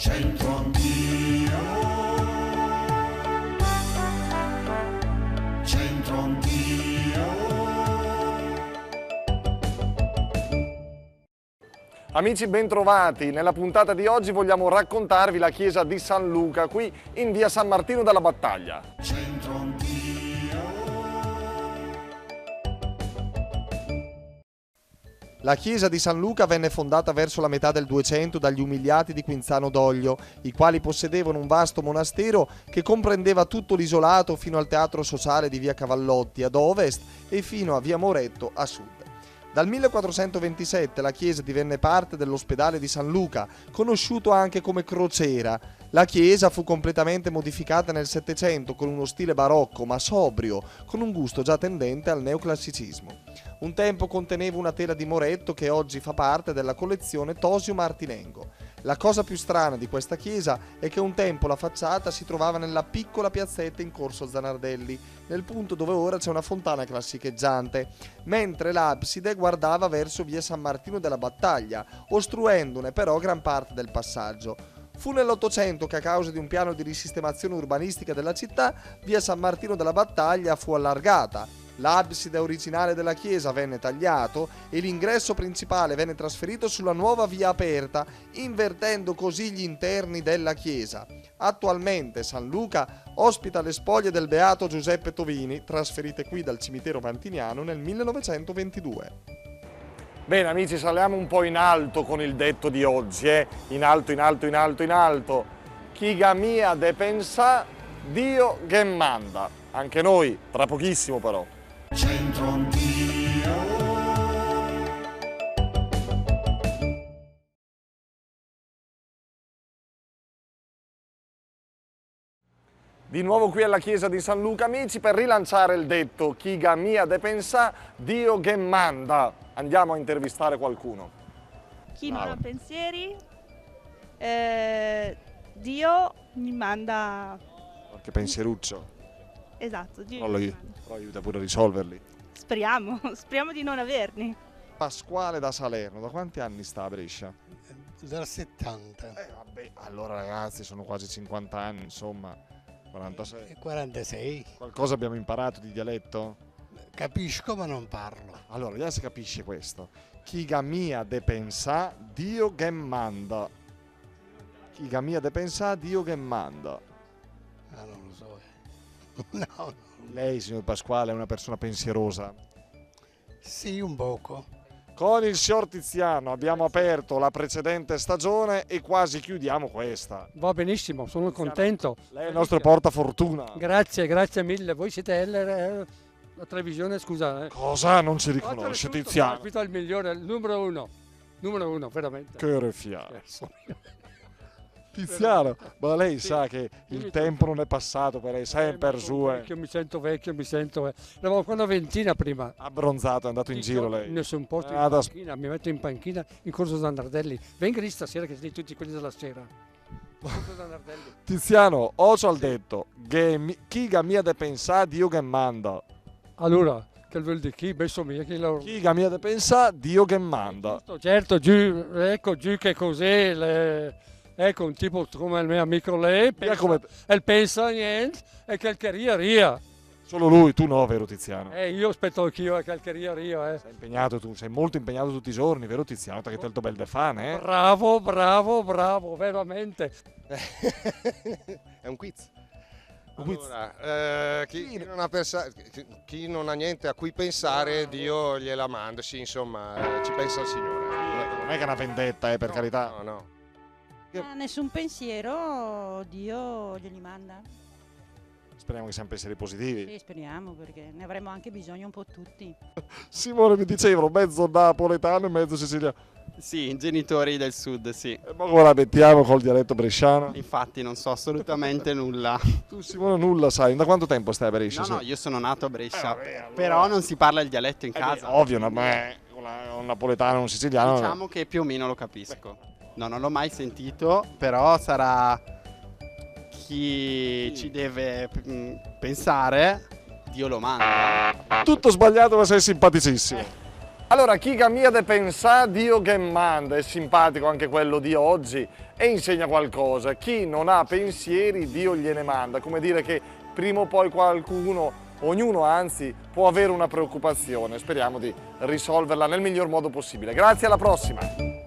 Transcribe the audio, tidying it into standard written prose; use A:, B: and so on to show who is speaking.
A: Centro Anch'io, Centro Anch'io.
B: Amici, bentrovati. Nella puntata di oggi vogliamo raccontarvi la chiesa di San Luca, qui in via San Martino della Battaglia.
A: Centro Anch'io.
C: La chiesa di San Luca venne fondata verso la metà del 200 dagli umiliati di Quinzano d'Oglio, i quali possedevano un vasto monastero che comprendeva tutto l'isolato fino al teatro sociale di via Cavallotti ad ovest e fino a via Moretto a sud. Dal 1427 la chiesa divenne parte dell'ospedale di San Luca, conosciuto anche come crociera. La chiesa fu completamente modificata nel Settecento con uno stile barocco ma sobrio, con un gusto già tendente al neoclassicismo. Un tempo conteneva una tela di Moretto che oggi fa parte della collezione Tosio Martinengo. La cosa più strana di questa chiesa è che un tempo la facciata si trovava nella piccola piazzetta in corso Zanardelli, nel punto dove ora c'è una fontana classicheggiante, mentre l'abside guardava verso via San Martino della Battaglia, ostruendone però gran parte del passaggio. Fu nell'Ottocento che a causa di un piano di risistemazione urbanistica della città, via San Martino della Battaglia fu allargata. L'abside originale della chiesa venne tagliato e l'ingresso principale venne trasferito sulla nuova via aperta, invertendo così gli interni della chiesa. Attualmente San Luca ospita le spoglie del beato Giuseppe Tovini, trasferite qui dal cimitero Vantiniano nel 1922.
B: Bene amici, saliamo un po' in alto con il detto di oggi, in alto, in alto, in alto, in alto. Chi mia de pensa, Dio che manda. Anche noi, tra pochissimo però.
A: Centro Anch'io.
B: Di nuovo qui alla chiesa di San Luca, amici, per rilanciare il detto chi mia de pensa, Dio che manda. Andiamo a intervistare qualcuno.
D: Chi non ha pensieri, Dio mi manda.
C: Qualche pensieruccio,
D: Esatto, Dio
C: però
D: mi manda.
C: aiuta pure a risolverli.
D: Speriamo di non averne.
C: Pasquale da Salerno, da quanti anni sta a Brescia?
E: Dal 70
C: Vabbè, allora ragazzi, sono quasi 50 anni, insomma, 46.
E: e 46.
C: Qualcosa abbiamo imparato di dialetto?
E: Capisco ma non parlo.
C: Allora, vediamo se capisce questo. Chi mia de pensa, Dio che manda. Chi mia de pensa, Dio che manda.
E: Ah, non lo so. No.
C: Lei, signor Pasquale, è una persona pensierosa?
E: Sì, un poco.
C: Con il signor Tiziano abbiamo aperto la precedente stagione e quasi chiudiamo questa.
F: Va benissimo, sono contento.
C: Lei è il nostro portafortuna.
F: Grazie mille. Voi siete la televisione, scusa.
C: Cosa? Non ci
F: Ho
C: riconosce
F: conosciuto,
C: Tiziano?
F: capito, il migliore, il numero uno, veramente.
C: Che refiato. Tiziano, ma lei sa che il tempo non è passato per lei, sempre sue.
F: Mi sento vecchio. Avevo qua una ventina prima.
C: Abbronzato, è andato in giro lei.
F: Nessun posto
C: Ah,
F: in
C: da-
F: panchina, mi metto in panchina in corso Zanardelli. Venga lì stasera che siete tutti quelli della sera. Corso Zanardelli.
C: Tiziano, ocio al detto, chi mia de pensà, Dio che manda.
F: Allora, che vuol dire chi? Besso mia, chi lo...
C: Chi mia de pensà, Dio che manda.
F: Certo, giù che cos'è, ecco un tipo come il mio amico lei, e pensa niente, e calcheria ria.
C: Solo lui, tu no, vero Tiziano?
F: Io aspetto anch'io a calcheria ria.
C: Sei impegnato tu, sei molto impegnato tutti i giorni, vero Tiziano? Che te il tuo bel defane,
F: Bravo, veramente.
G: È un quiz. Allora, chi non ha niente a cui pensare, Dio gliela manda, sì, insomma, ci pensa il Signore.
C: Non è che è una vendetta, per carità.
G: No.
H: Nessun pensiero, Dio glieli manda.
C: Speriamo che siano pensieri positivi.
H: Sì, speriamo, perché ne avremo anche bisogno un po' tutti.
C: Simone mi dicevano mezzo napoletano e mezzo siciliano.
I: Sì, genitori del sud, sì.
C: Ma come la mettiamo col dialetto bresciano?
I: Infatti non so assolutamente nulla.
C: Tu Simone nulla sai, da quanto tempo stai a Brescia?
I: No, io sono nato a Brescia,
C: allora.
I: però non si parla il dialetto in casa.
C: Ovvio, ma un napoletano e un siciliano.
I: Diciamo che più o meno lo capisco. No, non l'ho mai sentito, però sarà chi ci deve pensare, Dio lo manda.
C: Tutto sbagliato, ma sei simpaticissimo.
B: Allora, chi mia de pensà, Dio che manda, è simpatico anche quello di oggi e insegna qualcosa. Chi non ha pensieri, Dio gliene manda, come dire che prima o poi qualcuno, ognuno anzi, può avere una preoccupazione. Speriamo di risolverla nel miglior modo possibile. Grazie, alla prossima!